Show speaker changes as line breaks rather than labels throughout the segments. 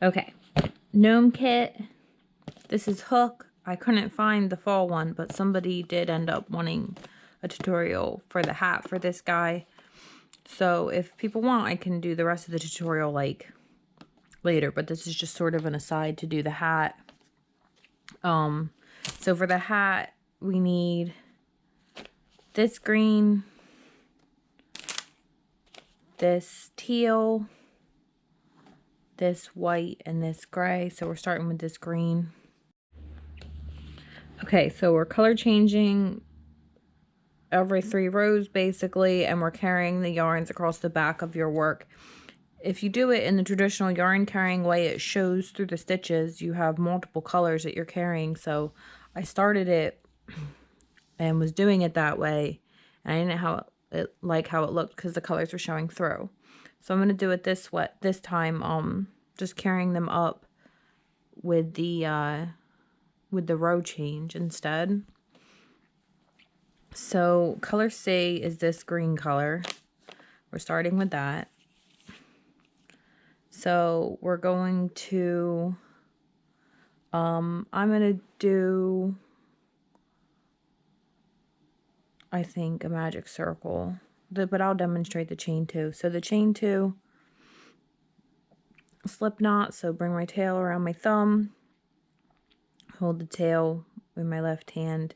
Okay, Gnome kit. This is hook. I couldn't find the fall one, but somebody did end up wanting a tutorial for the hat for this guy. So if people want, I can do the rest of the tutorial like later, but this is just sort of an aside to do the hat. So for the hat, we need this green, this teal, this white, and this gray. So we're starting with this green. Okay, so we're color changing every 3 rows basically, and we're carrying the yarns across the back of your work. If you do it in the traditional yarn carrying way, it shows through the stitches. You have multiple colors that you're carrying. So I started it and was doing it that way, and I didn't like how it looked because the colors were showing through. So I'm going to do it this time, just carrying them up with the row change instead. So color C is this green color. We're starting with that. So we're going to, I'm going to do, I think, a magic circle, but I'll demonstrate the chain 2. So the chain 2 slip knot, so bring my tail around my thumb, hold the tail with my left hand,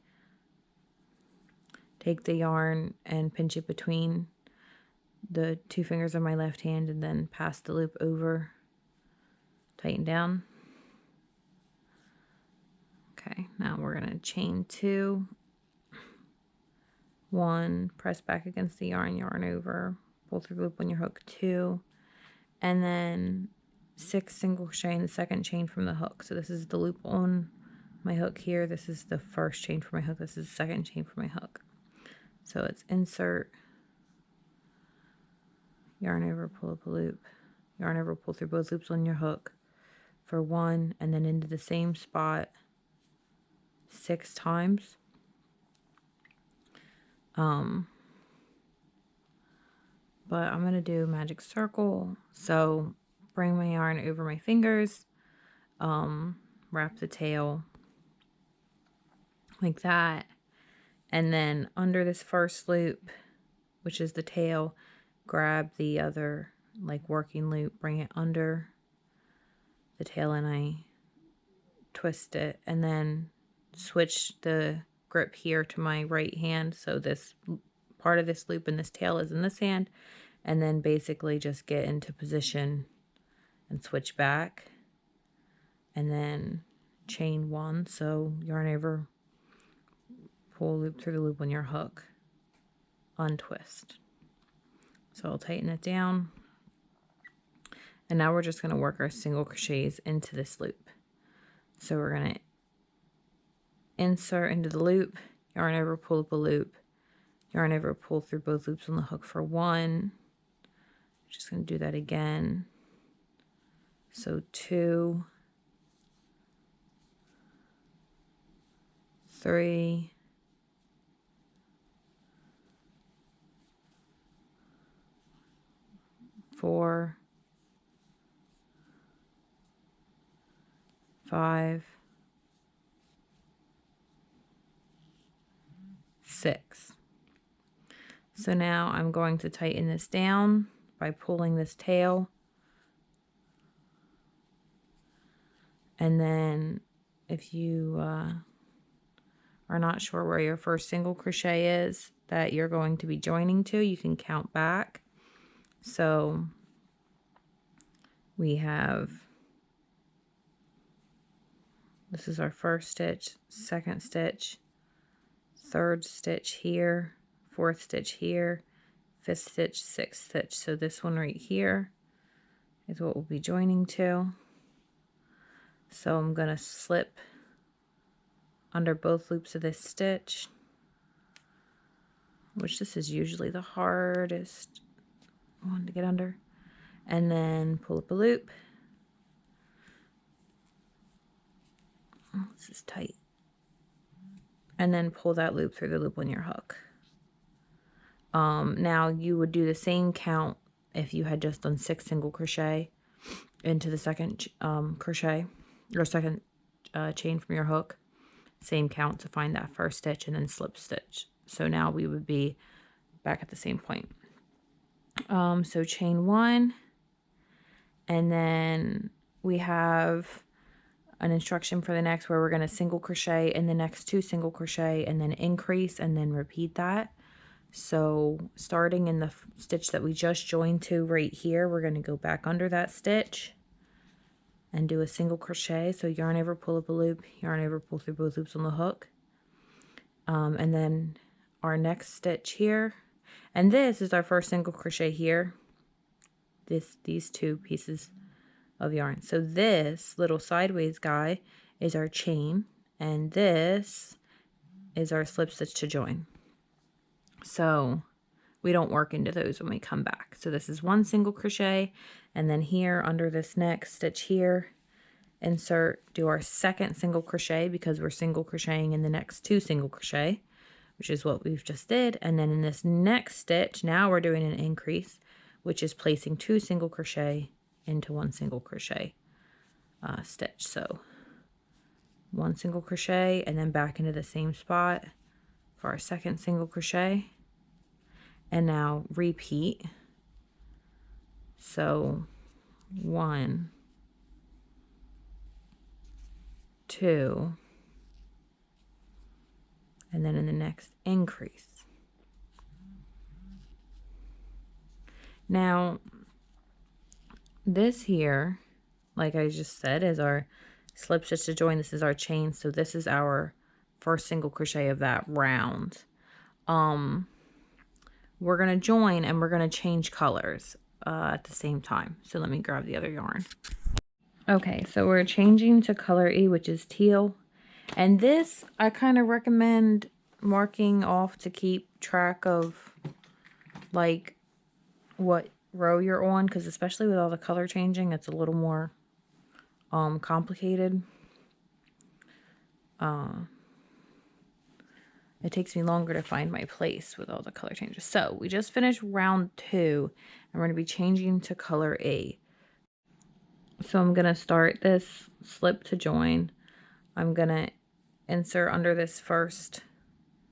take the yarn and pinch it between the 2 fingers of my left hand, and then pass the loop over, tighten down. Okay, now we're going to chain 2, 1, press back against the yarn over, pull through the loop on your hook, 2, and then 6 single crochet in the second chain from the hook. So this is the loop on my hook here, this is the first chain for my hook, this is the second chain for my hook. So it's insert, yarn over, pull up a loop, yarn over, pull through both loops on your hook for 1, and then into the same spot 6 times. But I'm going to do magic circle. So bring my yarn over my fingers, wrap the tail like that, and then under this first loop, which is the tail, grab the other like working loop, bring it under the tail, and I twist it, and then switch the grip here to my right hand, so this part of this loop and this tail is in this hand, and then basically just get into position and switch back, and then chain 1, so yarn over, pull a loop through the loop on your hook, untwist. So I'll tighten it down, and now we're just going to work our single crochets into this loop. So we're going to insert into the loop, yarn over, pull up a loop, yarn over, pull through both loops on the hook for 1. Just going to do that again. So 2, 3, 4, 5, 6. So now I'm going to tighten this down by pulling this tail, and then if you are not sure where your first single crochet is that you're going to be joining to, you can count back. So we have, this is our first stitch, second stitch, third stitch here, fourth stitch here, fifth stitch, sixth stitch. So this one right here is what we'll be joining to. So I'm going to slip under both loops of this stitch, which this is usually the hardest one to get under, and then pull up a loop. Oh, this is tight. And then pull that loop through the loop on your hook. Now you would do the same count if you had just done 6 single crochet. into the second crochet or second chain from your hook. Same count to find that first stitch and then slip stitch. So now we would be back at the same point. So chain 1, and then we have an instruction for the next where we're going to single crochet in the next 2 single crochet and then increase and then repeat that. So starting in the stitch that we just joined to right here, we're going to go back under that stitch and do a single crochet. So yarn over, pull up a loop, yarn over, pull through both loops on the hook. And then our next stitch here, and this is our first single crochet here, these 2 pieces of yarn. So this little sideways guy is our chain, and this is our slip stitch to join. So we don't work into those when we come back. So this is 1 single crochet, and then here under this next stitch here, insert, do our second single crochet because we're single crocheting in the next 2 single crochet, which is what we've just did. And then in this next stitch, now we're doing an increase, which is placing 2 single crochet into 1 single crochet stitch. So 1 single crochet and then back into the same spot for our second single crochet, and now repeat. So 1, 2, and then in the next increase. Now this here, like I just said, is our slip stitch to join. This is our chain, so this is our first single crochet of that round. We're going to join and we're going to change colors at the same time. So let me grab the other yarn. Okay, so we're changing to color E, which is teal. And this, I kind of recommend marking off to keep track of like what row you're on, because especially with all the color changing, it's a little more complicated. It takes me longer to find my place with all the color changes. So we just finished round 2, and we're going to be changing to color A. So I'm going to start this slip to join. I'm going to insert under this first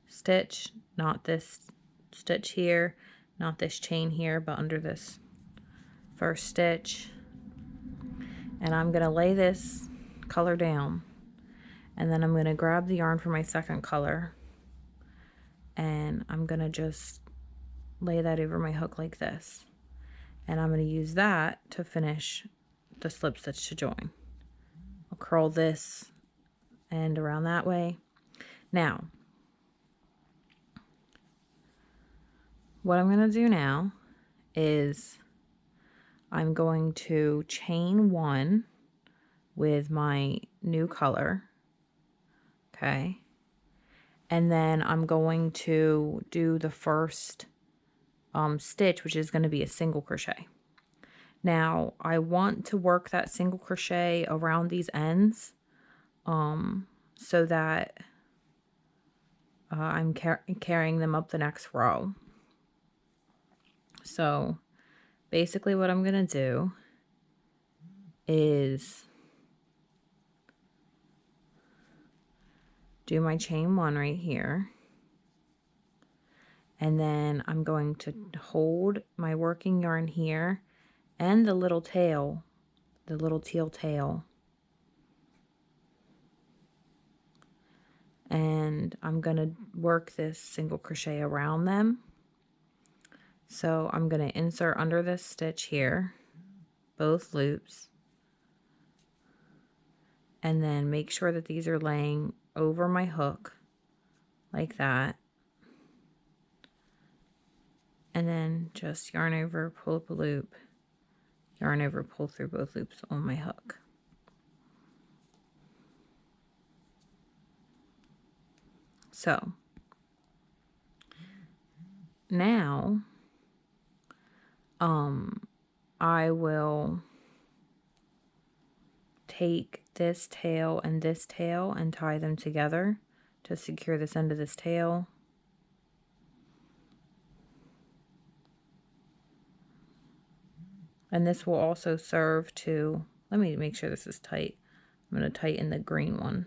stitch, not this stitch here, not this chain here, but under this first stitch. And I'm going to lay this color down, and then I'm going to grab the yarn for my second color, and I'm going to just lay that over my hook like this, and I'm going to use that to finish the slip stitch to join. I'll curl this end around that way. Now what I'm going to do now is I'm going to chain 1 with my new color, okay, and then I'm going to do the first stitch, which is going to be a single crochet. Now I want to work that single crochet around these ends so that I'm carrying them up the next row. So basically what I'm going to do is do my chain 1 right here, and then I'm going to hold my working yarn here and the little tail, the little teal tail, and I'm going to work this single crochet around them. So I'm going to insert under this stitch here, both loops, and then make sure that these are laying over my hook like that, and then just yarn over, pull up a loop, yarn over, pull through both loops on my hook. So now I will take this tail and tie them together to secure this end of this tail. And this will also serve to, let me make sure this is tight. I'm going to tighten the green one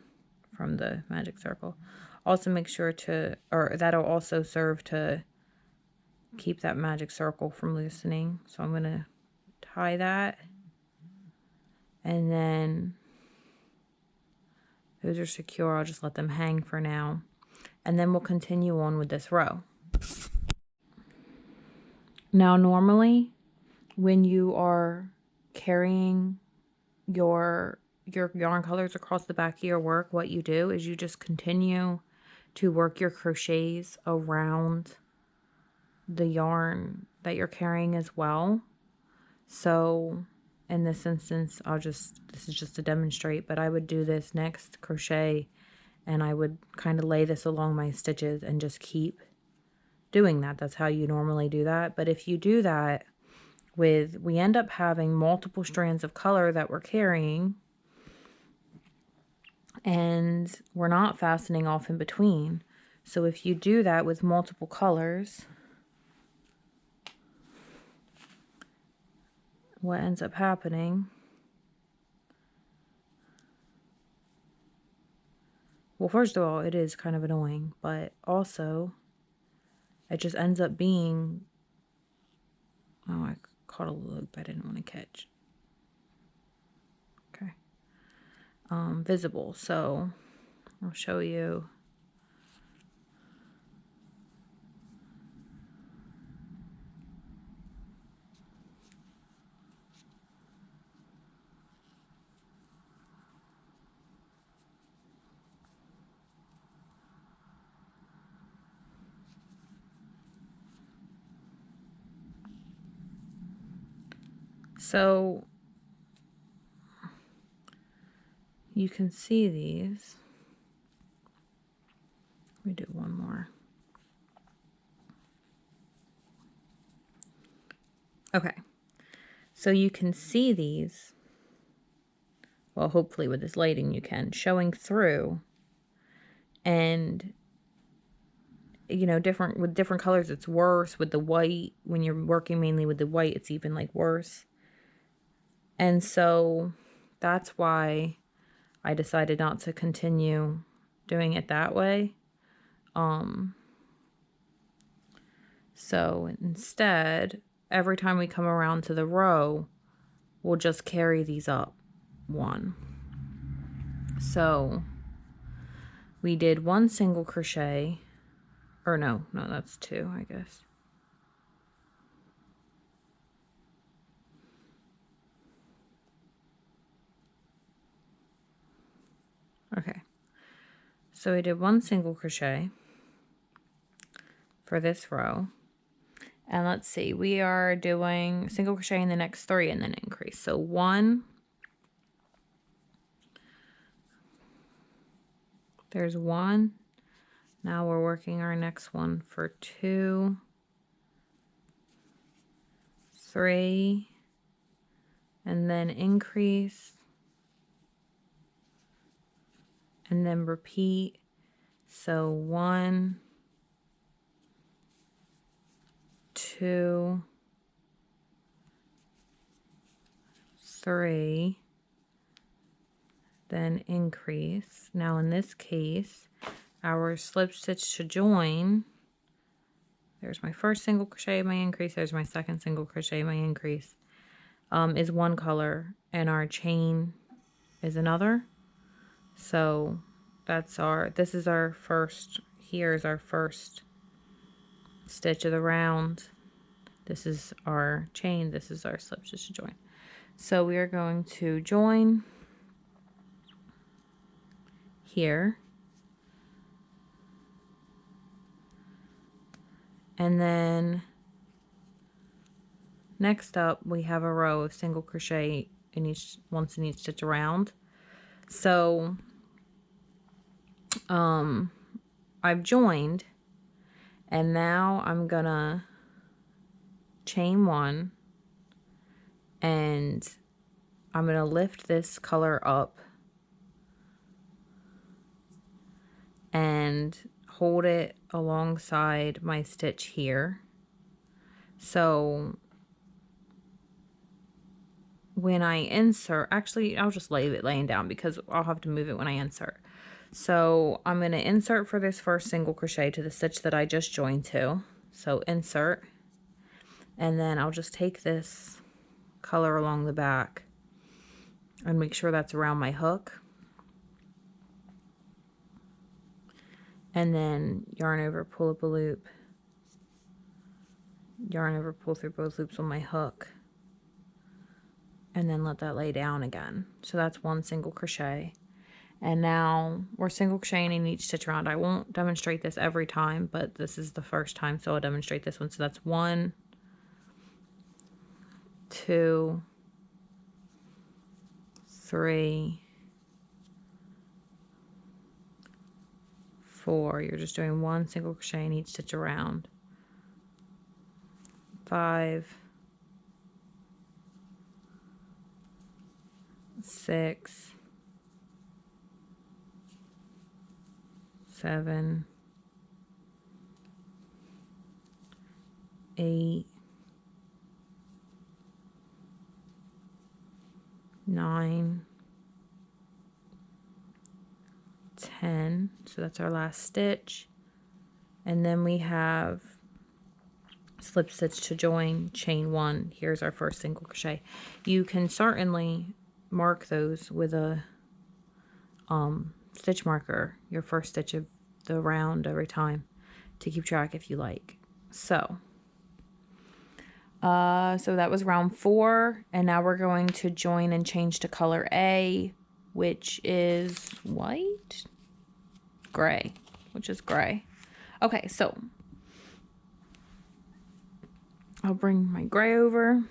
from the magic circle. Also make sure to, or that'll also serve to keep that magic circle from loosening. So I'm going to tie that. And then those are secure. I'll just let them hang for now. And then we'll continue on with this row. Now, normally when you are carrying your yarn colors across the back of your work, what you do is you just continue to work your crochets around the yarn that you're carrying as well. So in this instance, this is just to demonstrate, but I would do this next crochet and I would kind of lay this along my stitches and just keep doing that. That's how you normally do that. But if you do that we end up having multiple strands of color that we're carrying, and we're not fastening off in between. So if you do that with multiple colors, what ends up happening, well, first of all, it is kind of annoying, but also it just ends up being, oh, I caught a loop I didn't want to catch. Okay. Visible. So I'll show you. So you can see these. Let me do one more. Okay, so you can see these, well, hopefully with this lighting you can, showing through, and you know, with different colors it's worse. With the white, when you're working mainly with the white, it's even like worse. And so that's why I decided not to continue doing it that way. So instead, every time we come around to the row, we'll just carry these up one. So we did one single crochet, or no, that's two, I guess. Okay, so we did one single crochet for this row, and let's see, we are doing single crochet in the next three and then increase. So one, there's one. Now we're working our next one for 2, 3, and then increase, and then repeat. So 1, 2, 3, then increase. Now in this case, our slip stitch to join, there's my first single crochet, my increase, there's my second single crochet, my increase, is one color, and our chain is another. So that's this is our first, here's our first stitch of the round. This is our chain, this is our slip stitch to join. So we are going to join here, and then next up we have a row of single crochet in once in each stitch around. So I've joined, and now I'm gonna chain 1, and I'm gonna lift this color up and hold it alongside my stitch here. So when I insert, actually, I'll just leave it laying down because I'll have to move it when I insert. So I'm going to insert for this first single crochet to the stitch that I just joined to. So insert, and then I'll just take this color along the back and make sure that's around my hook. And then yarn over, pull up a loop, yarn over, pull through both loops on my hook, and then let that lay down again. So that's one single crochet. And now we're single crocheting in each stitch around. I won't demonstrate this every time, but this is the first time, so I'll demonstrate this one. So that's 1, 2, 3, 4. You're just doing one single crochet in each stitch around. 5, 6, 7, 8, 9, 10. So that's our last stitch. And then we have slip stitch to join, chain 1. Here's our first single crochet. You can certainly mark those with a stitch marker, your first stitch of the round every time, to keep track if you like. So that was round 4, and now we're going to join and change to color A, which is white, gray, which is gray. Okay, so I'll bring my gray over.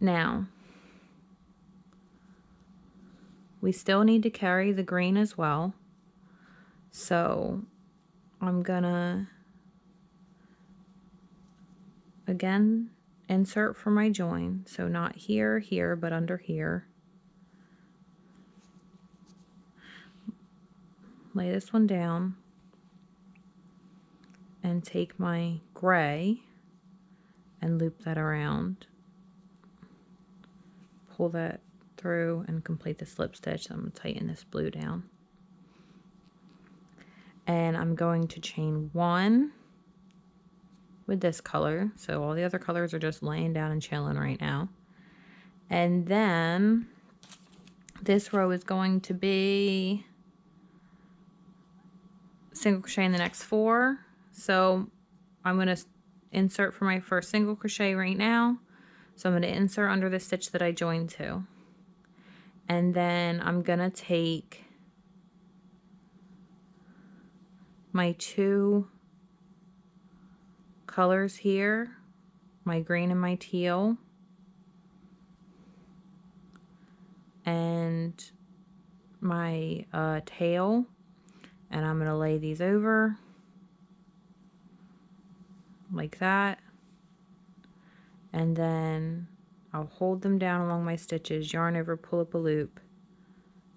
Now we still need to carry the green as well. So I'm gonna again insert for my join. So not here, here, but under here. Lay this one down and take my gray and loop that around. Pull that through and complete the slip stitch. So I'm going to tighten this blue down. And I'm going to chain 1 with this color. So all the other colors are just laying down and chilling right now. And then this row is going to be single crochet in the next 4. So I'm going to insert for my first single crochet right now. So I'm going to insert under the stitch that I joined to. And then I'm going to take my 2 colors here, my green and my teal, and my tail, and I'm going to lay these over like that. And then I'll hold them down along my stitches, yarn over, pull up a loop,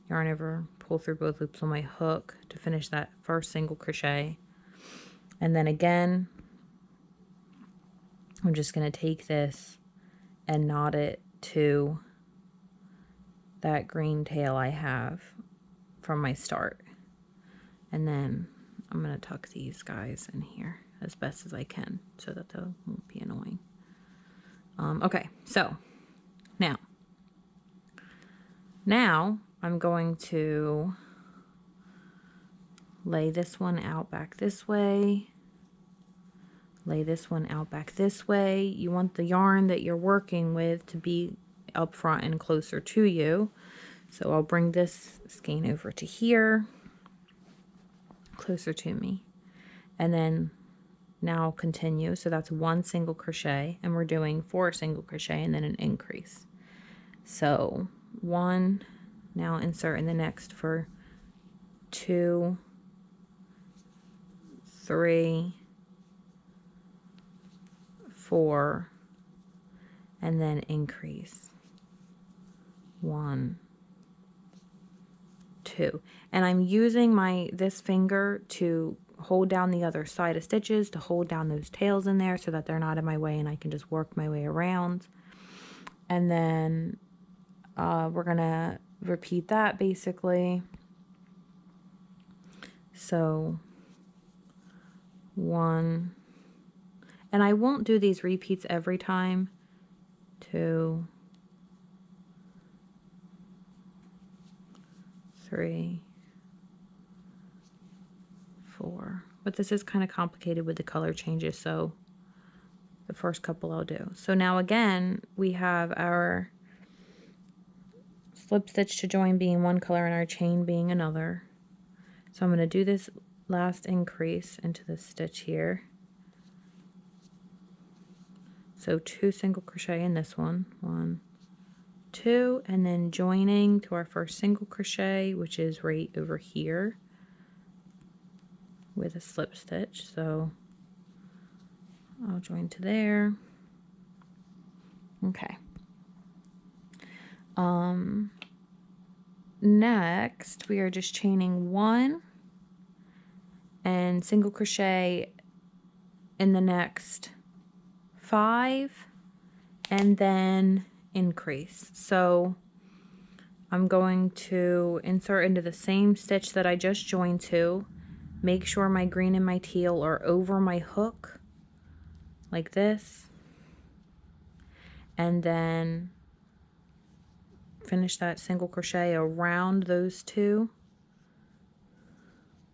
yarn over, pull through both loops on my hook to finish that first single crochet. And then again, I'm just going to take this and knot it to that green tail I have from my start. And then I'm going to tuck these guys in here as best as I can so that they won't be annoying. Okay, so now I'm going to lay this one out back this way, lay this one out back this way. You want the yarn that you're working with to be up front and closer to you. So I'll bring this skein over to here, closer to me, and then now I'll continue. So that's 1 single crochet, and we're doing 4 single crochet and then an increase. So 1, now insert in the next for 2, 3, 4, and then increase 1, 2. And I'm using this finger to hold down the other side of stitches to hold down those tails in there so that they're not in my way and I can just work my way around. And then we're gonna repeat that basically. So 1, and I won't do these repeats every time. 2, 3, 4. But this is kind of complicated with the color changes, so the first couple I'll do. So now again, we have our slip stitch to join being one color and our chain being another. So I'm going to do this last increase into the stitch here. So 2 single crochet in this one, 1, 2, and then joining to our first single crochet, which is right over here with a slip stitch. So I'll join to there. Okay. Next we are just chaining 1 and single crochet in the next 5 and then increase. So I'm going to insert into the same stitch that I just joined to, make sure my green and my teal are over my hook like this, and then finish that single crochet around those two,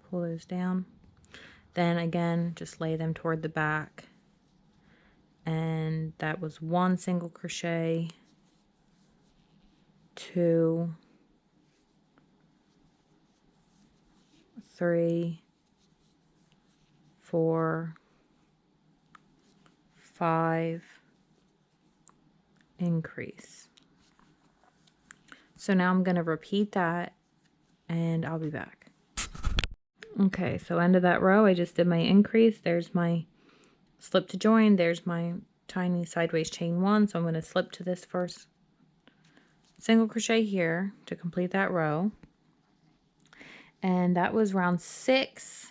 pull those down, then again just lay them toward the back, and that was 1 single crochet, 2, 3, 4, 5, increase. So now I'm going to repeat that and I'll be back. Okay, so end of that row I just did my increase. There's my slip to join, there's my tiny sideways chain 1, so I'm going to slip to this first single crochet here to complete that row. And that was round 6.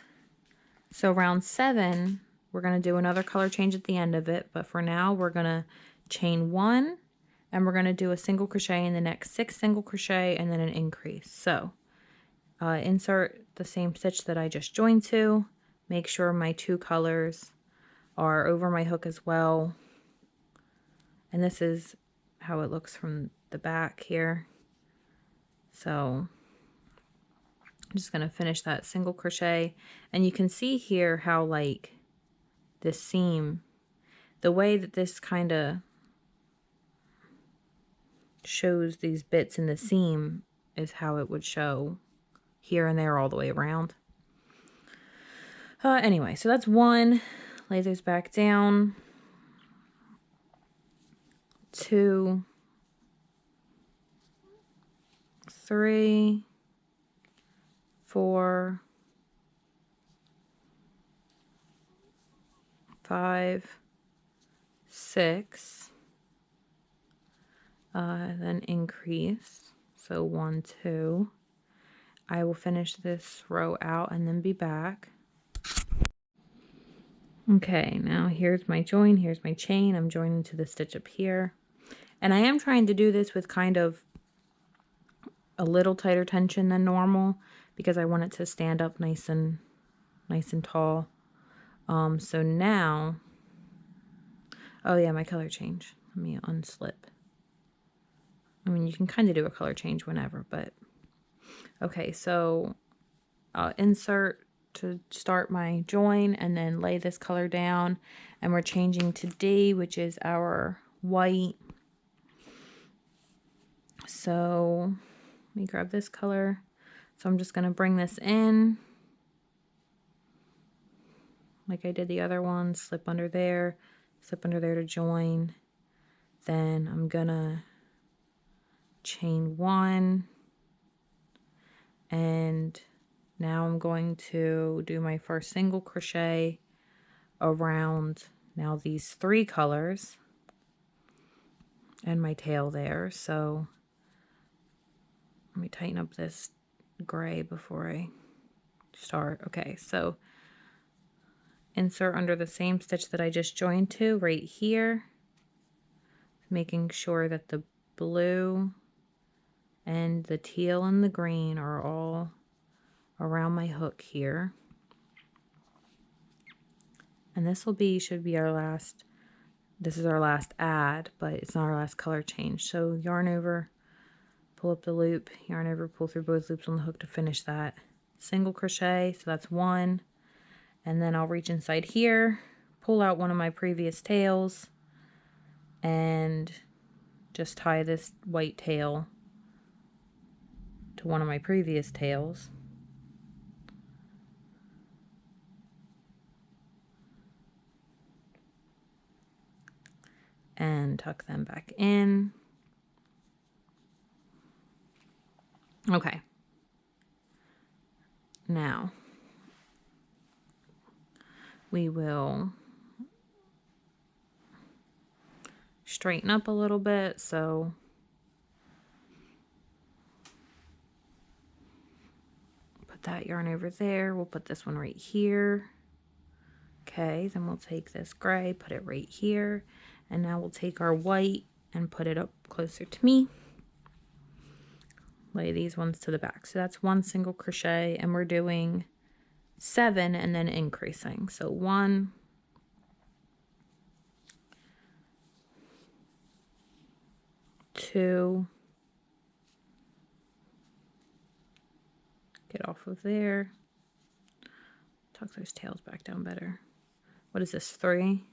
So round 7 we're going to do another color change at the end of it, but for now we're going to chain 1 and we're going to do a single crochet in the next 6 single crochet and then an increase. So insert the same stitch that I just joined to, make sure my 2 colors are over my hook as well, and this is how it looks from the back here. So I'm just going to finish that single crochet, and you can see here how like this seam, the way that this kind of shows these bits in the seam is how it would show here and there all the way around. Anyway, so that's 1. Lay those back down. 2, 3, 4, 5, 6, then increase. So 1, 2. I will finish this row out and then be back. Okay, now here's my join, here's my chain. I'm joining to the stitch up here. And I am trying to do this with kind of a little tighter tension than normal because I want it to stand up nice and tall. So now, oh yeah, my color change. Let me unslip. I mean, you can kind of do a color change whenever, but okay, so I'll insert to start my join and then lay this color down, and we're changing to D, which is our white. So let me grab this color. So I'm just going to bring this in like I did the other one, slip under there to join. Then I'm gonna chain 1, and now I'm going to do my first single crochet around now these 3 colors and my tail there. So let me tighten up this gray before I start. Okay, so insert under the same stitch that I just joined to right here, making sure that the blue and the teal and the green are all around my hook here. And this should be our last, this is our last add, but it's not our last color change. So yarn over, pull up the loop, yarn over, pull through both loops on the hook to finish that. Single crochet, so that's one. And then I'll reach inside here, pull out one of my previous tails, and just tie this white tail to one of my previous tails. And tuck them back in. Okay. Now, we will straighten up a little bit, so put that yarn over there. We'll put this one right here. Okay, then we'll take this gray, put it right here, and now we'll take our white and put it up closer to me. Lay these ones to the back. So that's one single crochet, and we're doing 7 and then increasing. So 1, 2, get off of there, tuck those tails back down better. What is this, 3?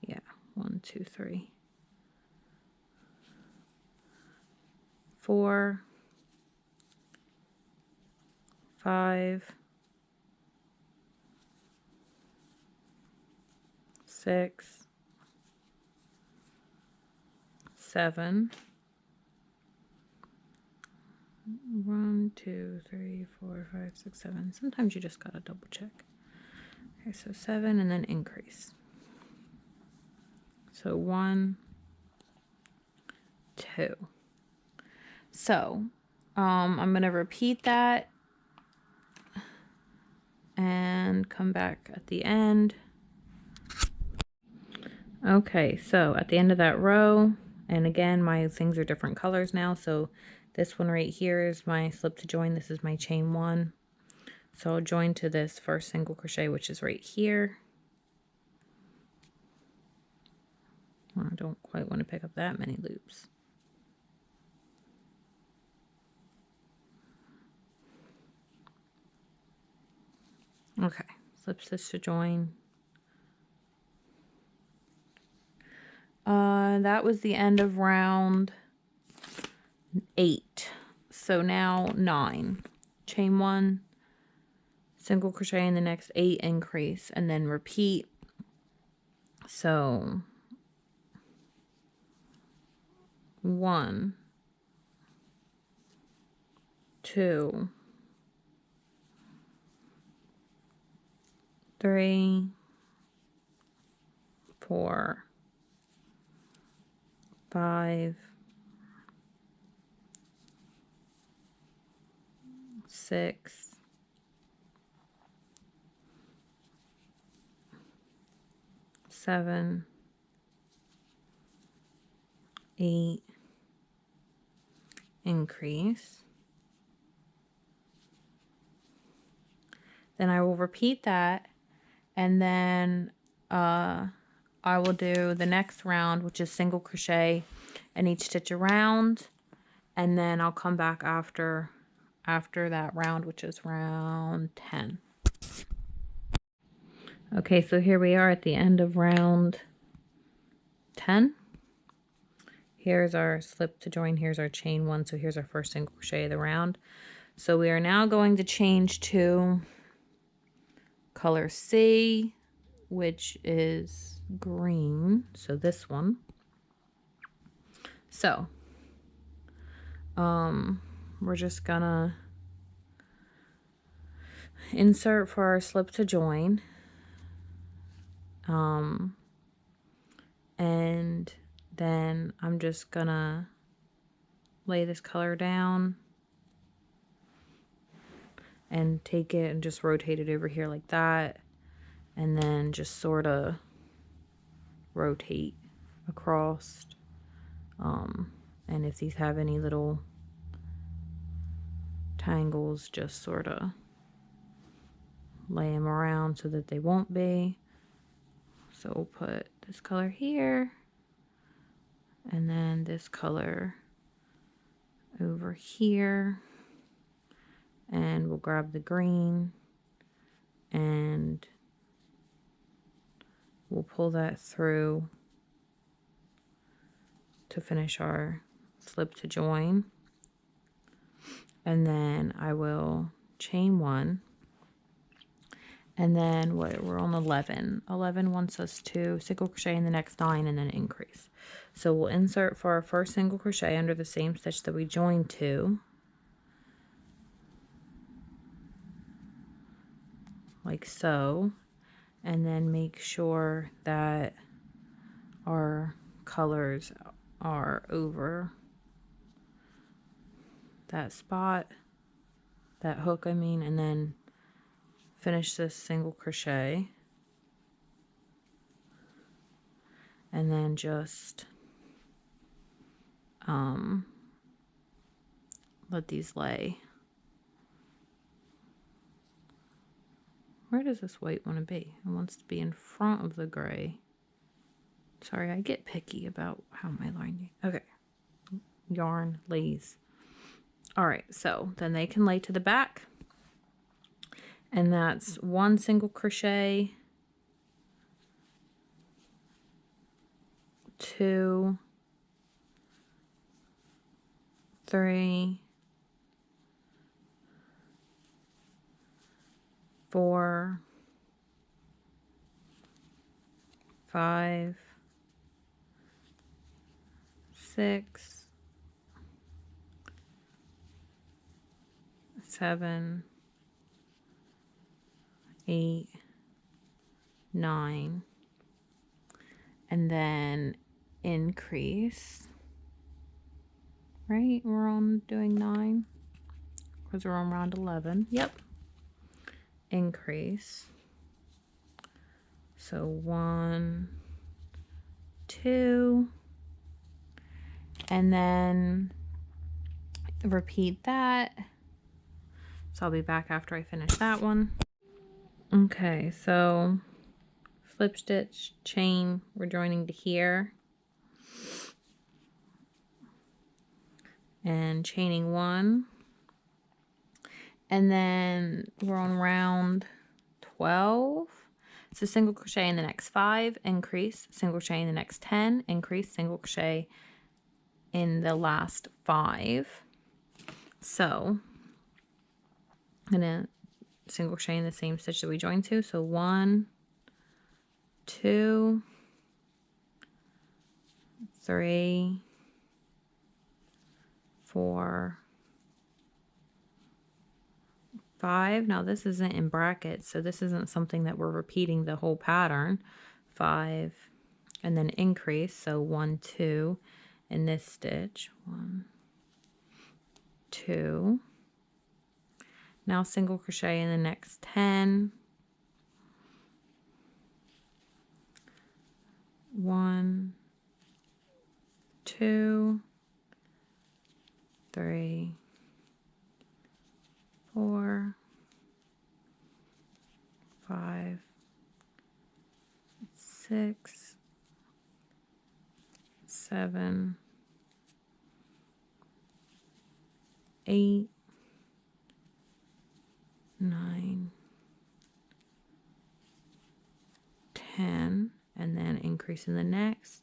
Yeah, 1, 2, 3. 4, 5, 6, 7. 1, 2, 3, 4, 5, 6, 7. Sometimes you just gotta double check. Okay, so 7 and then increase. So 1, 2. So I'm gonna repeat that and come back at the end. Okay, so at the end of that row, and again my things are different colors now, so this one right here is my slip to join, this is my chain 1. So I'll join to this first single crochet, which is right here. I don't quite want to pick up that many loops. Okay, slip stitch to join. That was the end of round 8. So now 9. Chain 1, single crochet in the next 8, increase, and then repeat. So 1, 2, 3, 4, 5, 6, 7, 8, increase. Then I will repeat that, and then I will do the next round, which is single crochet in each stitch around, and then I'll come back after that round, which is round 10. Okay, so here we are at the end of round 10. Here's our slip to join, here's our chain 1, so here's our first single crochet of the round. So we are now going to change to color C, which is green, so this one. So we're just gonna insert for our slip to join, and then I'm just gonna lay this color down and take it and just rotate it over here like that, and then just sort of rotate across. And if these have any little tangles, just sort of lay them around so that they won't be. So we'll put this color here, and then this color over here, and we'll grab the green and we'll pull that through to finish our slip to join. And then I will chain 1, and then we're on 11. 11 wants us to single crochet in the next 9 and then increase. So we'll insert for our first single crochet under the same stitch that we joined to, like so, and then make sure that our colors are over that spot, that hook I mean, and then finish this single crochet, and then just let these lay. Where does this white want to be? It wants to be in front of the gray. Sorry, I get picky about how my line. Okay, yarn lays. All right, so then they can lay to the back, and that's 1 single crochet, 2, 3, 4, 5, 6, 7, 8, 9, and then increase. Right, we're on doing 9 because we're on round 11. Yep. Increase. So 1, 2, and then repeat that. So I'll be back after I finish that one. Okay, so slip stitch, chain, we're joining to here, and chaining 1, and then we're on round 12. So single crochet in the next 5, increase, single crochet in the next 10, increase, single crochet in the last 5. So I'm gonna single crochet in the same stitch that we joined to. So 1, 2, 3, 4, 5. Now this isn't in brackets, so this isn't something that we're repeating the whole pattern. 5, and then increase, so 1, 2 in this stitch. 1, 2. Now single crochet in the next 10. 1, 2, 3, 4, 5, 6, 7, 8, 9, 10, and then increase in the next,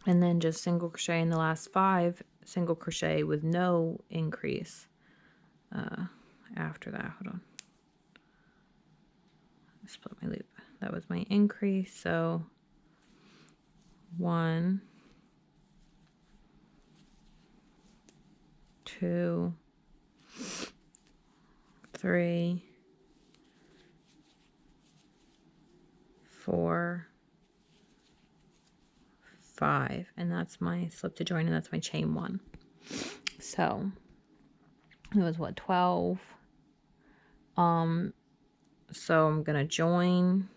and then just single crochet in the last 5, single crochet with no increase after that. Hold on, I split my loop. That was my increase. So 1, 2, 3, 4, 5, and that's my slip to join, and that's my chain 1. So it was what, 12 So I'm gonna join,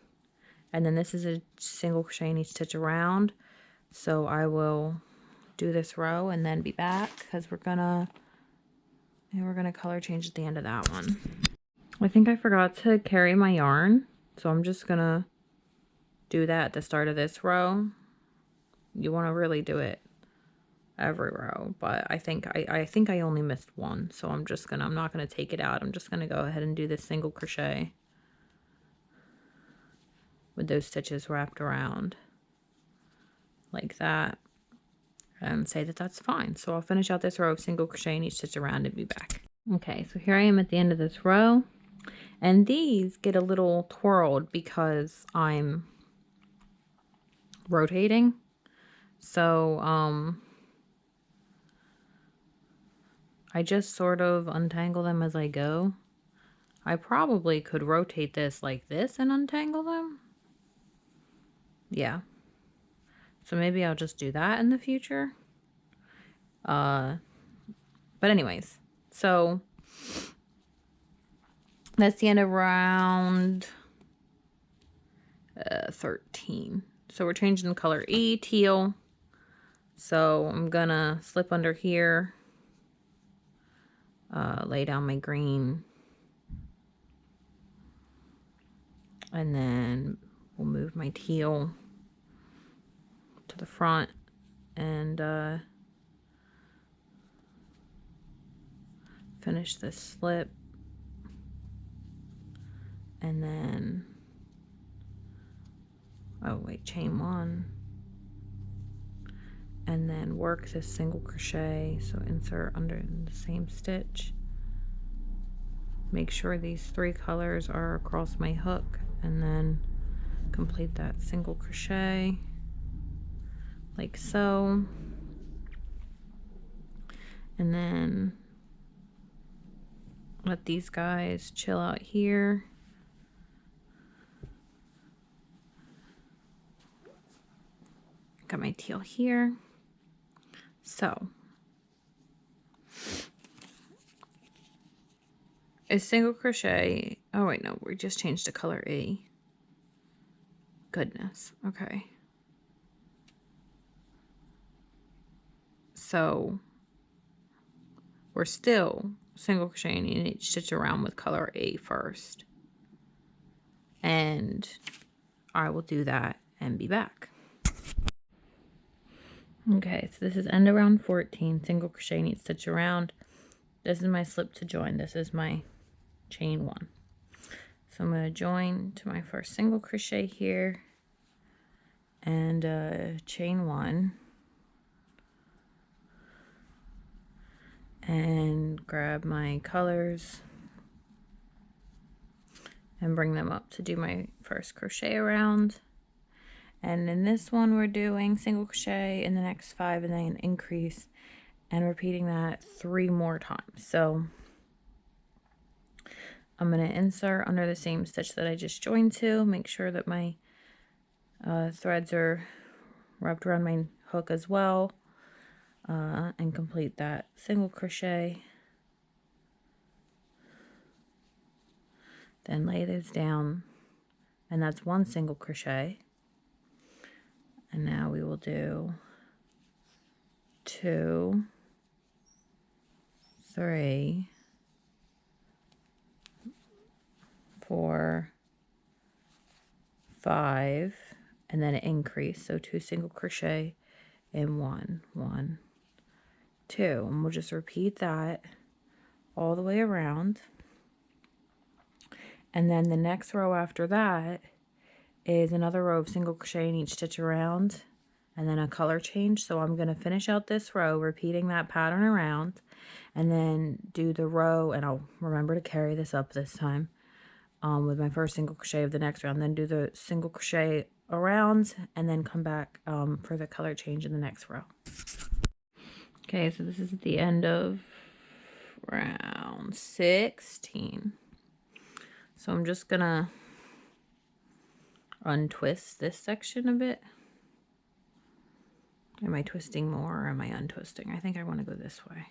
and then this is a single crochet in each stitch around. So I will do this row and then be back, because we're gonna color change at the end of that one. I think I forgot to carry my yarn, so I'm just gonna do that at the start of this row. You want to really do it every row, but I think I only missed one, so I'm not gonna take it out. I'm just gonna go ahead and do this single crochet with those stitches wrapped around like that, and say that that's fine. So I'll finish out this row of single crochet in each stitch around and be back. Okay, so here I am at the end of this row, and these get a little twirled because I'm rotating. So I just sort of untangle them as I go. I probably could rotate this like this and untangle them. Yeah. So maybe I'll just do that in the future. But anyways, so that's the end of round 13. So we're changing the color E, teal. So I'm gonna slip under here, lay down my green, and then we'll move my teal to the front and finish this slip, and then chain one, and then work this single crochet. So insert under the same stitch, make sure these 3 colors are across my hook, and then complete that single crochet like so, and then let these guys chill out here. Got my teal here. So a single crochet. Oh wait, no, we just changed the color E. Goodness. Okay. So we're still single crocheting in each stitch around with color A first. And I will do that and be back. Okay, so this is end around 14, single crochet in each stitch around. This is my slip to join. This is my chain 1. So I'm going to join to my first single crochet here and chain 1 and grab my colors and bring them up to do my first crochet around. And in this one we're doing single crochet in the next 5 and then increase, and repeating that 3 more times. So I'm going to insert under the same stitch that I just joined to, make sure that my threads are wrapped around my hook as well, and complete that single crochet. Then lay those down, and that's 1 single crochet. And now we will do 2, 3, 4, 5, and then an increase. So 2 single crochet in 1, 1, 2, and we'll just repeat that all the way around. And then the next row after that is another row of single crochet in each stitch around, and then a color change. So I'm going to finish out this row repeating that pattern around, and then do the row, and I'll remember to carry this up this time with my first single crochet of the next round, then do the single crochet around, and then come back for the color change in the next row. Okay, so this is at the end of round 16. So I'm just gonna untwist this section a bit. Am I twisting more or am I untwisting? I think I want to go this way.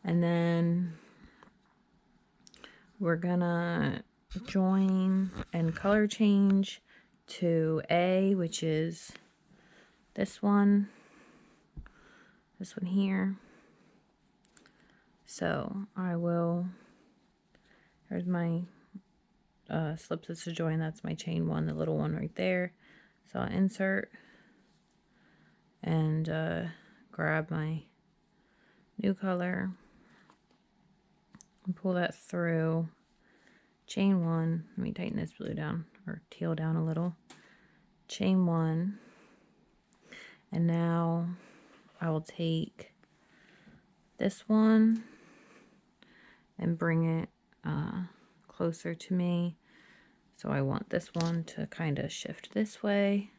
And then we're gonna join and color change to A, which is this one here. So I will, there's my slip stitch to join, that's my chain one, the little one right there. So I'll insert and grab my new color and pull that through, chain one. Let me tighten this blue down, or teal down a little, chain one, and now I will take this one and bring it closer to me. So I want this one to kind of shift this way.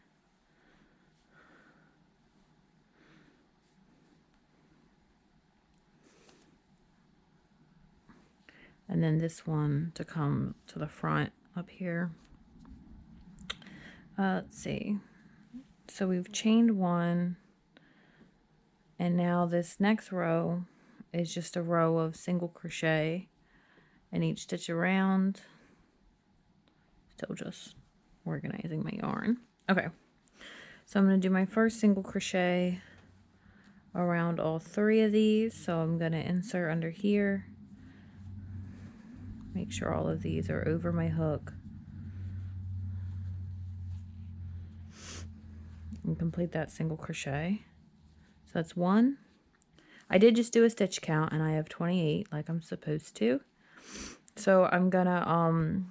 And then this one to come to the front up here. Let's see. So we've chained one, and now this next row is just a row of single crochet in each stitch around. Still just organizing my yarn. Okay, so I'm going to do my first single crochet around all 3 of these. So I'm going to insert under here, make sure all of these are over my hook, and complete that single crochet. So that's 1. I did just do a stitch count and I have 28 like I'm supposed to. So I'm gonna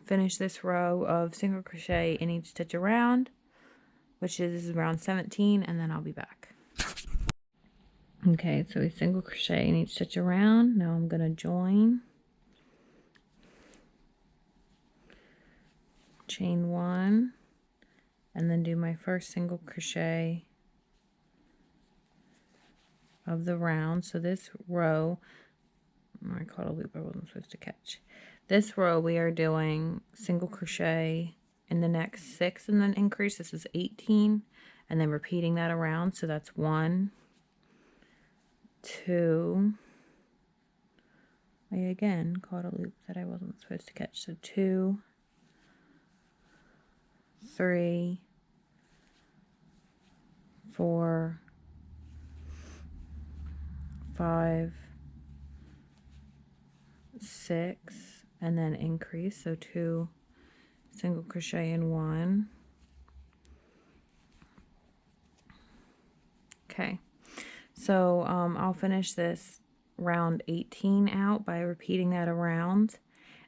finish this row of single crochet in each stitch around, which is around 17, and then I'll be back. Okay, so we single crochet in each stitch around. Now I'm gonna join, chain 1, and then do my first single crochet of the round. So this row, I caught a loop I wasn't supposed to catch. This row we are doing single crochet in the next 6 and then increase. This is 18, and then repeating that around. So that's 1, 2, I again caught a loop that I wasn't supposed to catch. So 2, 3, 4, 5, 6, and then increase. So 2 single crochet in 1. Okay, so I'll finish this round 18 out by repeating that around,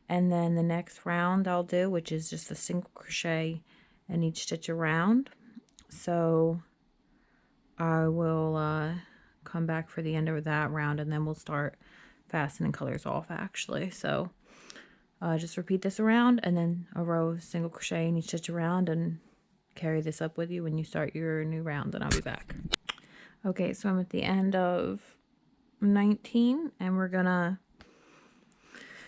and then the next round I'll do, which is just a single crochet in each stitch around. So I will come back for the end of that round, and then we'll start fastening colors off actually. So just repeat this around, and then a row of single crochet in each stitch around, and carry this up with you when you start your new round, and I'll be back. Okay, so I'm at the end of 19, and we're gonna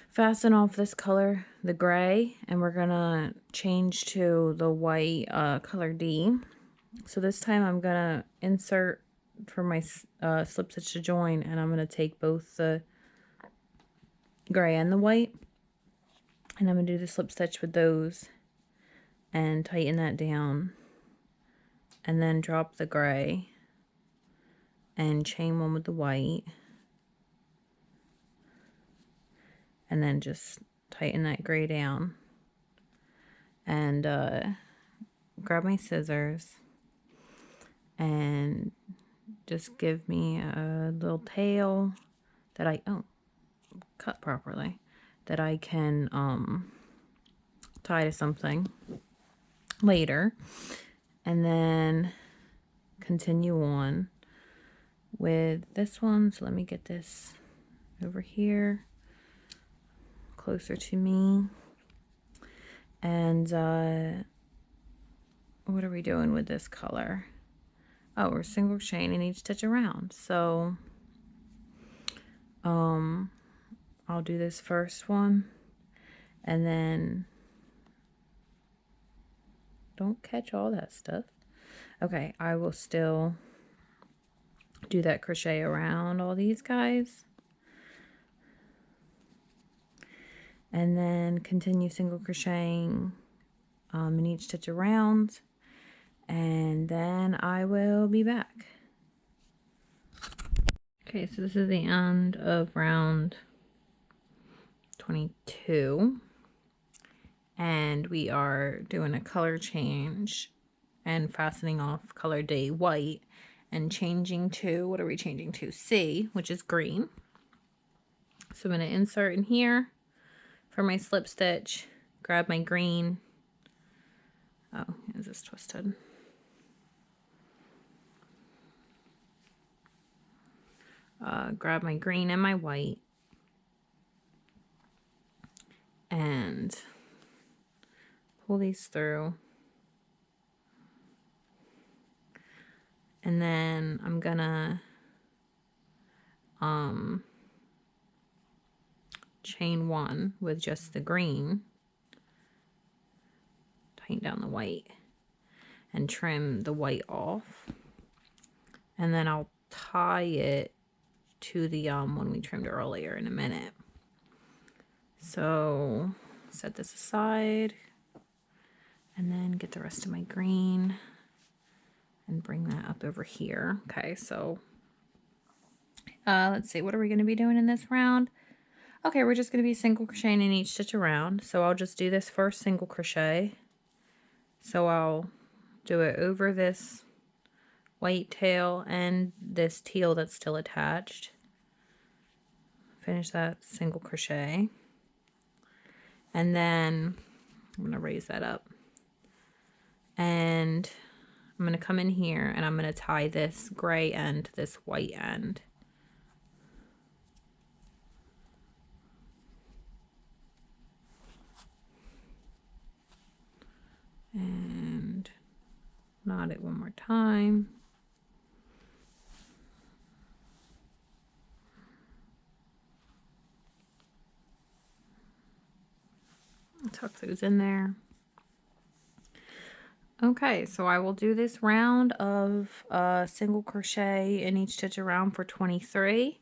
fasten off this color, the gray, and we're gonna change to the white color D. So this time I'm gonna insert for my slip stitch to join, and I'm gonna take both the gray and the white, and I'm gonna do the slip stitch with those and tighten that down, and then drop the gray and chain one with the white, and then just tighten that gray down, and grab my scissors and just give me a little tail that I cut properly, that I can tie to something later, and then continue on with this one. So let me get this over here closer to me, and what are we doing with this color? Oh, we're single chain in each stitch around. So I'll do this first one, and then don't catch all that stuff. Okay, I will still do that crochet around all these guys, and then continue single crocheting in each stitch around, and then I will be back. Okay, so this is the end of round 22, and we are doing a color change and fastening off color D white and changing to, what are we changing to? C, which is green. So I'm going to insert in here for my slip stitch, grab my green. Oh, is this twisted? Grab my green and my white and pull these through. And then I'm gonna chain one with just the green, tighten down the white, and trim the white off. And then I'll tie it to the one we trimmed earlier in a minute. So set this aside and then get the rest of my green and bring that up over here. Okay, so let's see, what are we going to be doing in this round? Okay, we're just going to be single crocheting in each stitch around. So I'll just do this first single crochet. So I'll do it over this white tail and this teal that's still attached. Finish that single crochet. And then I'm going to raise that up. And I'm going to come in here and I'm going to tie this gray end to this white end. And knot it one more time. Tuck those in there. Okay, so I will do this round of single crochet in each stitch around for 23,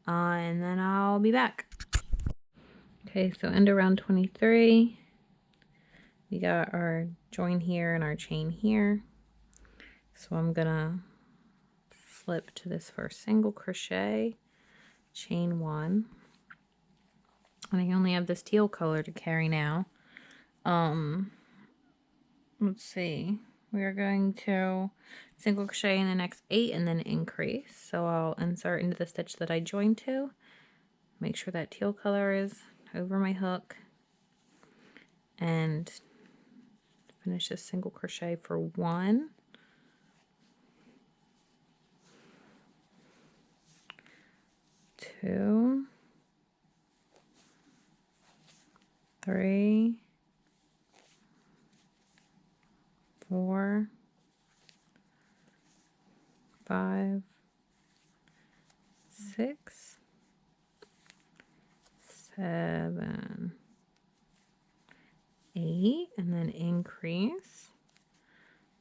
and then I'll be back. Okay, so end around 23. We got our join here and our chain here. So I'm gonna slip to this first single crochet, chain one. And I only have this teal color to carry now. Let's see. We are going to single crochet in the next 8 and then increase. So I'll insert into the stitch that I joined to. Make sure that teal color is over my hook. And finish this single crochet for 1. 2, 3, 4, 5, 6, 7, 8, and then increase.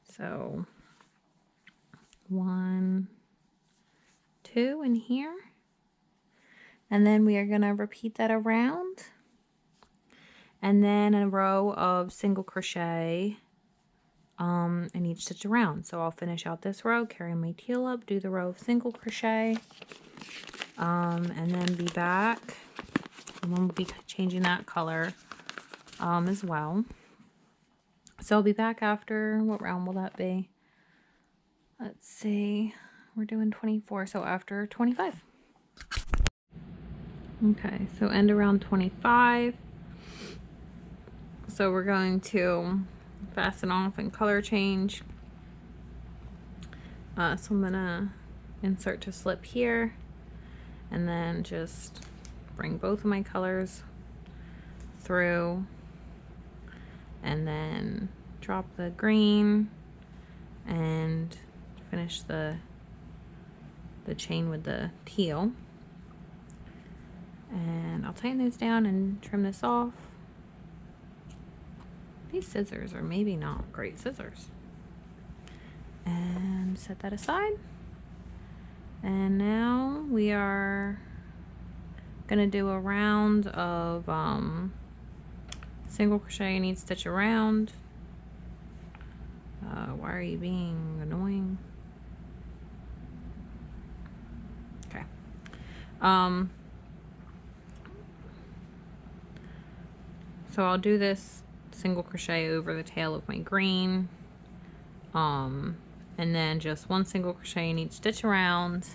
So 1, 2 in here. And then we are going to repeat that around. And then a row of single crochet in each stitch around. So I'll finish out this row, carry my teal up, do the row of single crochet, and then be back. And then we'll be changing that color as well. So I'll be back after, what round will that be? Let's see, we're doing 24, so after 25. Okay, so end around 25. So we're going to fasten off and color change. So I'm gonna insert to slip here and then just bring both of my colors through and then drop the green and finish the chain with the teal. And I'll tighten those down and trim this off. These scissors are maybe not great scissors. And set that aside. And now we are gonna do a round of single crochet in each stitch around. Why are you being annoying? Okay. So I'll do this single crochet over the tail of my green, and then just one single crochet in each stitch around,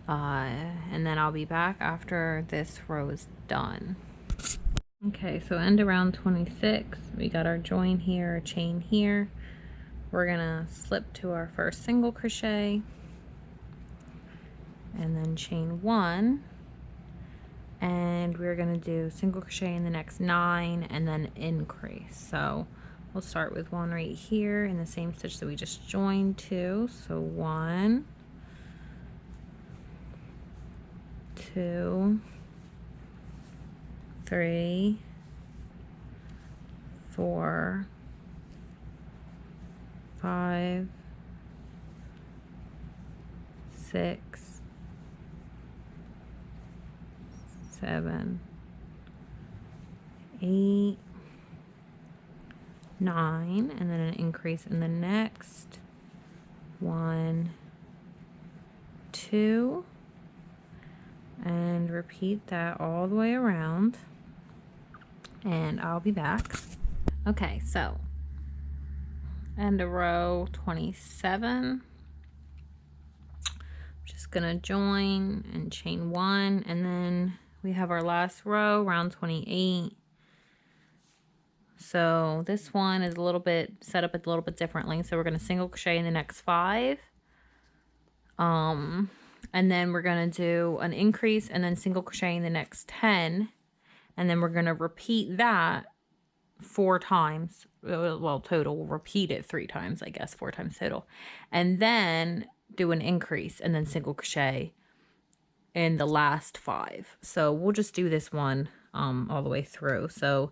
and then I'll be back after this row is done. Okay, so end around 26, we got our join here, a chain here. We're gonna slip to our first single crochet and then chain 1, and we're gonna do single crochet in the next 9 and then increase. So we'll start with one right here in the same stitch that we just joined to. So 1, 2, 3, 4, 5, 6, 7, 8, 9, and then an increase in the next 1, 2, and repeat that all the way around, and I'll be back. Okay, so end of row 27. Just gonna join and chain 1, and then we have our last row, round 28. So this one is a little bit set up a little bit differently. So we're gonna single crochet in the next 5, and then we're gonna do an increase and then single crochet in the next 10, and then we're gonna repeat that 4 times. Well, total, we'll repeat it 3 times, I guess, 4 times total, and then do an increase and then single crochet in the last 5. So we'll just do this one all the way through. So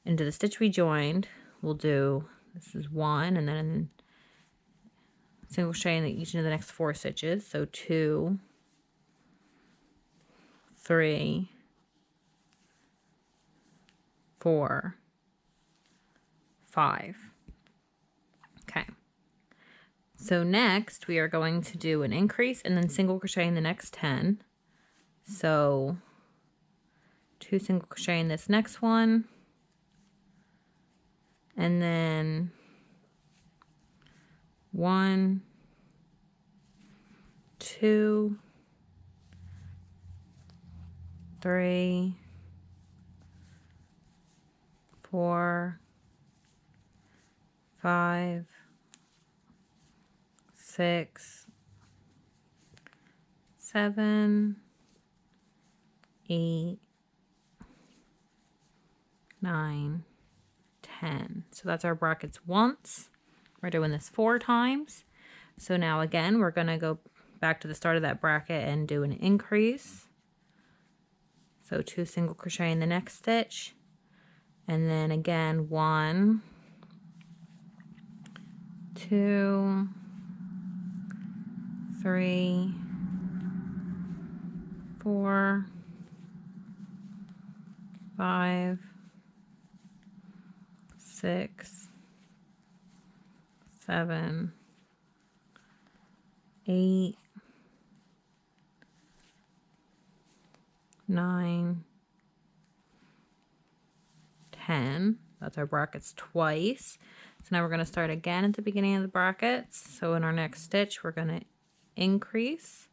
into the stitch we joined, we'll do, this is 1, and then single crochet in each of the next 4 stitches. So 2, 3, 4, 5. Okay. So next we are going to do an increase and then single crochet in the next 10. So 2 single crochet in this next one, and then 1, 2, 3, 4, 5, 6, 7, 8, 9, 10. So that's our brackets once. We're doing this 4 times. So now again, we're going to go back to the start of that bracket and do an increase. So 2 single crochet in the next stitch, and then again 1, 2, 3, 4, 5, 6, 7, 8, 9, 10. That's our brackets twice. So now we're going to start again at the beginning of the brackets. So in our next stitch, we're going to increase,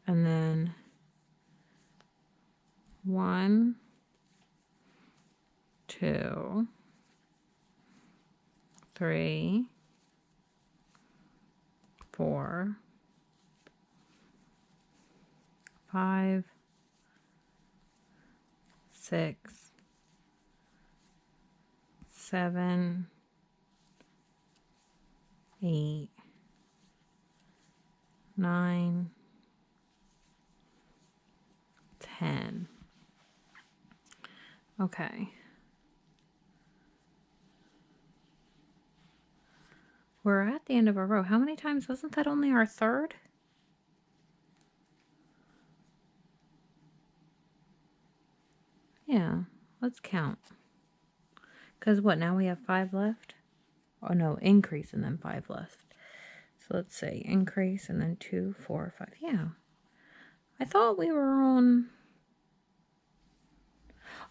and then 1, 2, 3, 4, 5, 6, 7, 8, 9, 10. Okay. We're at the end of our row. How many times? Wasn't that only our 3rd? Yeah, let's count. Because what, now we have 5 left? Oh no, increase and then 5 left. So let's say increase and then 2, 4, 5. Yeah. I thought we were on...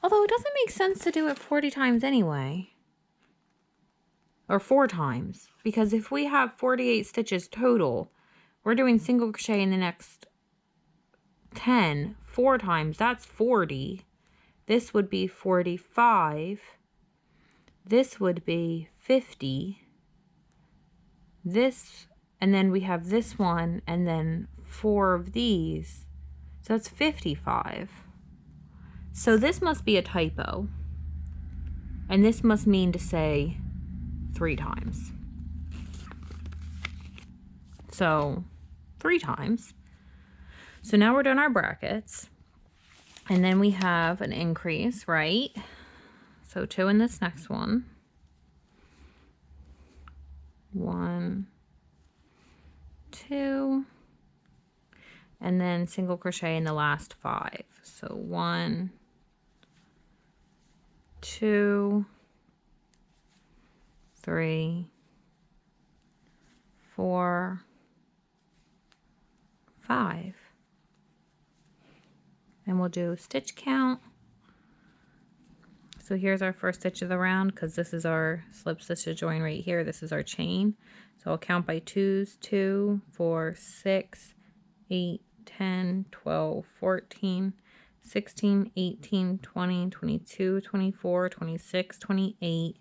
Although it doesn't make sense to do it 40 times anyway. Or 4 times. Because if we have 48 stitches total, we're doing single crochet in the next 10 4 times. That's 40. This would be 45. This would be 50. This, and then we have this one, and then 4 of these. So that's 55. So this must be a typo. And this must mean to say 3 times. So 3 times. So now we're doing our brackets. And then we have an increase, right? So 2 in this next one. 1, 2. And then single crochet in the last 5. So 1, 2, 3, 4, 5. And we'll do stitch count. So here's our first stitch of the round, because this is our slip stitch to join right here. This is our chain. So I'll count by 2s, 2, 4, 6, 8, 10, 12, 14, 16, 18, 20, 22, 24, 26, 28,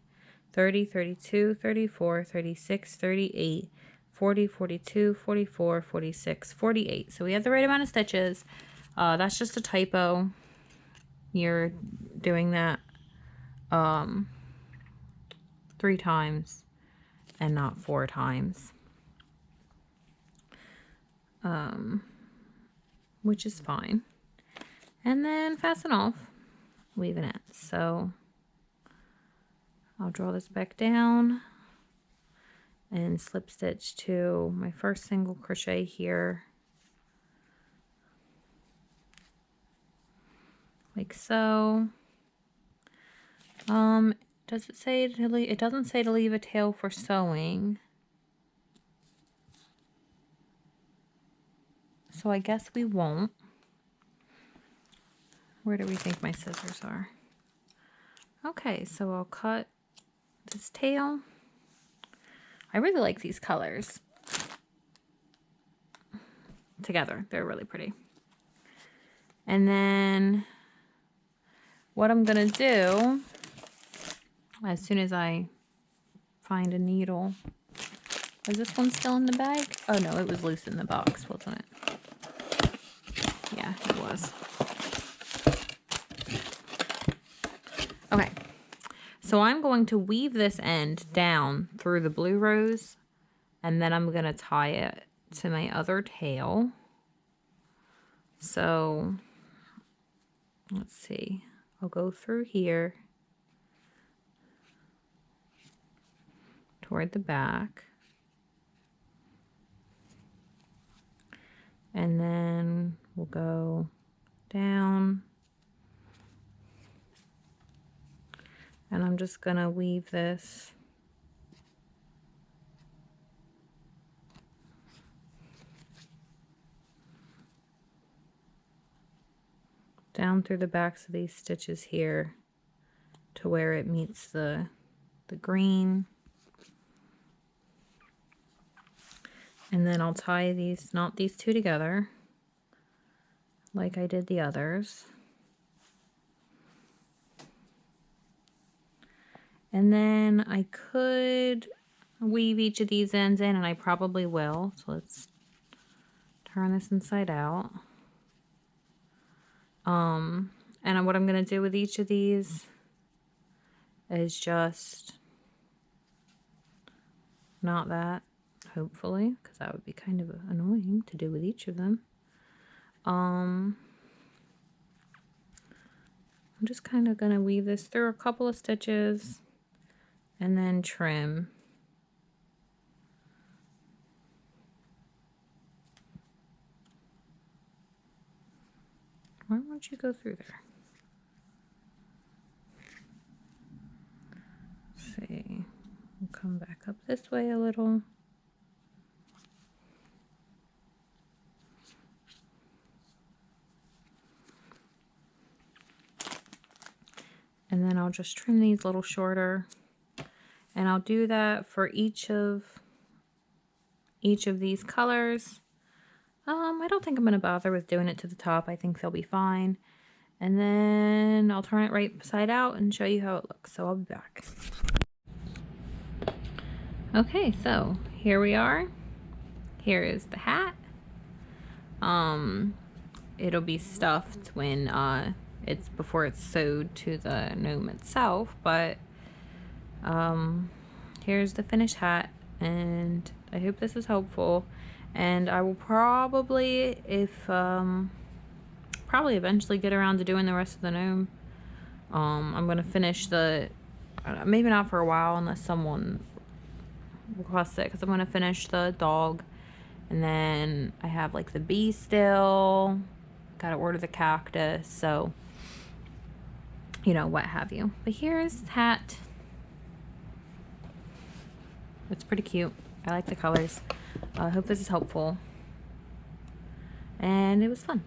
30, 32, 34, 36, 38, 40, 42, 44, 46, 48. So we have the right amount of stitches. That's just a typo. You're doing that 3 times and not 4 times. Which is fine. And then fasten off, weaving it. So I'll draw this back down and slip stitch to my first single crochet here, like so. Does it say to leave? It doesn't say to leave a tail for sewing. So I guess we won't. Where do we think my scissors are? Okay, so I'll cut this tail. I really like these colors together. They're really pretty. And then what I'm gonna do, as soon as I find a needle, is this one still in the bag? Oh no, it was loose in the box, wasn't it? Yeah, it was. Okay, so I'm going to weave this end down through the blue rose, and then I'm gonna tie it to my other tail. So let's see, I'll go through here toward the back, and then we'll go down, and I'm just gonna weave this down through the backs of these stitches here to where it meets the green. And then I'll tie these, knot these 2 together like I did the others. And then I could weave each of these ends in, and I probably will. So let's turn this inside out. And what I'm going to do with each of these is just knot that, hopefully, because that would be kind of annoying to do with each of them. I'm just kind of going to weave this through a couple of stitches and then trim. Why won't you go through there? come back up this way a little. And then I'll just trim these a little shorter. And I'll do that for each of these colors. I don't think I'm going to bother with doing it to the top. I think they'll be fine. And then I'll turn it right side out and show you how it looks. So I'll be back. Okay, so here we are. Here is the hat. It'll be stuffed when it's before it's sewed to the gnome itself, but here's the finished hat, and I hope this is helpful. And I will probably, probably eventually get around to doing the rest of the gnome. I'm gonna finish the, maybe not for a while unless someone requests it, because I'm gonna finish the dog, and then I have like the bee still, gotta order the cactus, so you know, what have you. But here's the hat. It's pretty cute. I like the colors. I hope this is helpful, and it was fun.